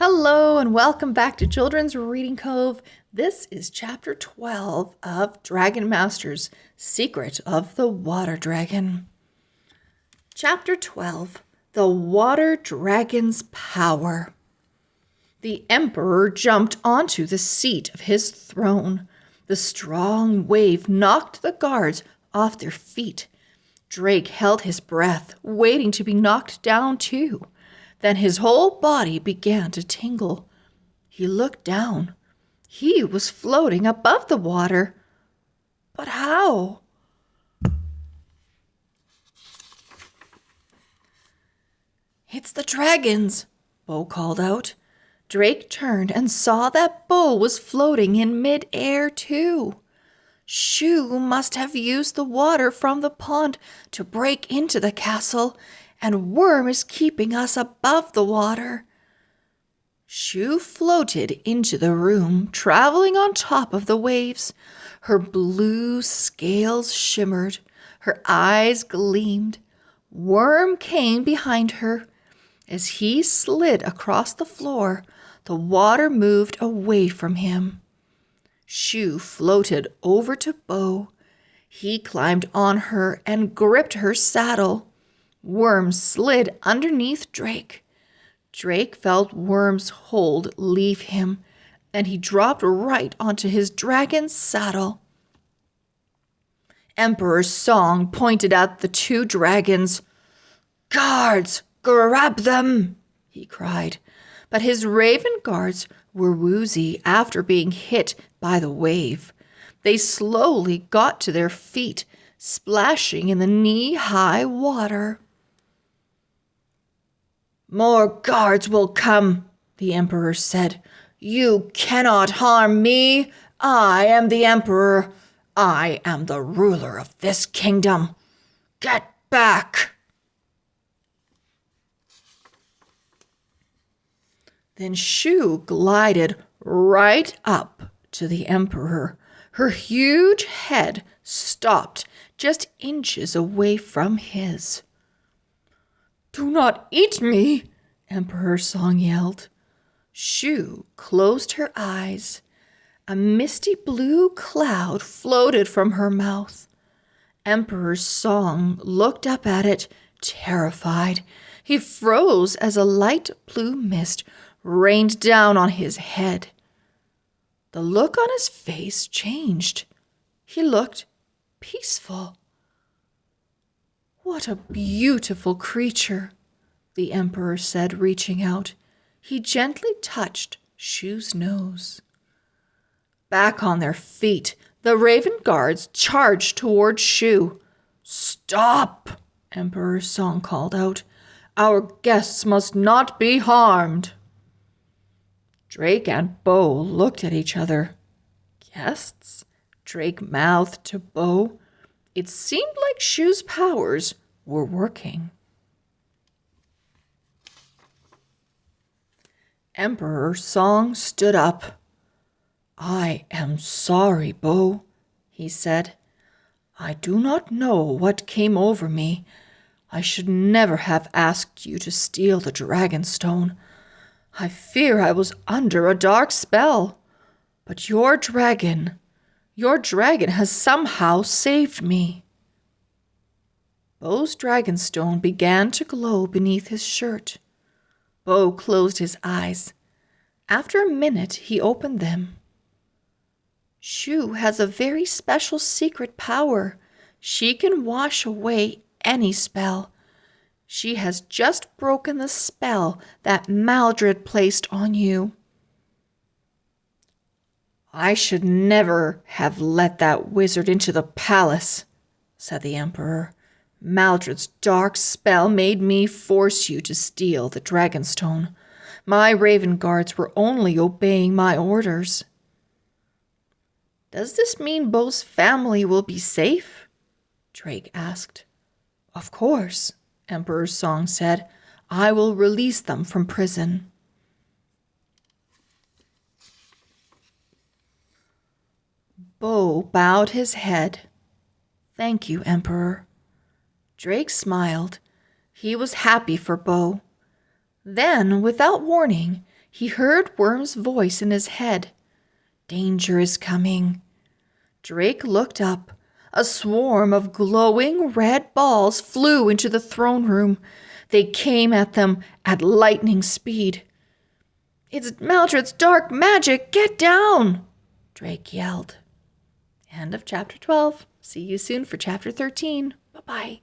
Hello and welcome back to Children's Reading Cove. This is chapter 12 of Dragon Master's Secret of the Water Dragon. Chapter 12, The Water Dragon's Power. The Emperor jumped onto the seat of his throne. The strong wave knocked the guards off their feet. Drake held his breath, waiting to be knocked down too. Then his whole body began to tingle. He looked down. He was floating above the water. But how? "It's the dragons," Bo called out. Drake turned and saw that Bo was floating in mid-air too. Shu must have used the water from the pond to break into the castle, and Worm is keeping us above the water. Shu floated into the room, traveling on top of the waves. Her blue scales shimmered. Her eyes gleamed. Worm came behind her. As he slid across the floor, the water moved away from him. Shu floated over to Bo. He climbed on her and gripped her saddle. Worm slid underneath Drake. Drake felt Worm's hold leave him, and he dropped right onto his dragon's saddle. Emperor Song pointed at the two dragons. "Guards, grab them!" he cried. But his raven guards were woozy after being hit by the wave. They slowly got to their feet, splashing in the knee-high water. "More guards will come," the Emperor said. "You cannot harm me. I am the Emperor. I am the ruler of this kingdom. Get back!" Then Shu glided right up to the Emperor. Her huge head stopped just inches away from his. "Do not eat me," Emperor Song yelled. Shu closed her eyes. A misty blue cloud floated from her mouth. Emperor Song looked up at it, terrified. He froze as a light blue mist rained down on his head. The look on his face changed. He looked peaceful. "What a beautiful creature," the Emperor said, reaching out. He gently touched Shu's nose. Back on their feet, the Raven Guards charged toward Shu. "Stop!" Emperor Song called out. "Our guests must not be harmed." Drake and Bo looked at each other. "Guests?" Drake mouthed to Bo. It seemed like Shu's powers were working. Emperor Song stood up. "I am sorry, Bo," he said. "I do not know what came over me. I should never have asked you to steal the Dragonstone. I fear I was under a dark spell. But your dragon has somehow saved me." Bo's Dragonstone began to glow beneath his shirt. Bo closed his eyes. After a minute, he opened them. "Shu has a very special secret power. She can wash away any spell. She has just broken the spell that Maldred placed on you." "I should never have let that wizard into the palace," said the Emperor. "Maldred's dark spell made me force you to steal the Dragonstone. My Raven Guards were only obeying my orders." "Does this mean Bo's family will be safe?" Drake asked. "Of course," Emperor Song said. "I will release them from prison." Bo bowed his head. "Thank you, Emperor." Drake smiled. He was happy for Bo. Then, without warning, he heard Worm's voice in his head. Danger is coming. Drake looked up. A swarm of glowing red balls flew into the throne room. They came at them at lightning speed. It's Maldred's dark magic! Get down! Drake yelled. End of chapter 12. See you soon for chapter 13. Bye-bye.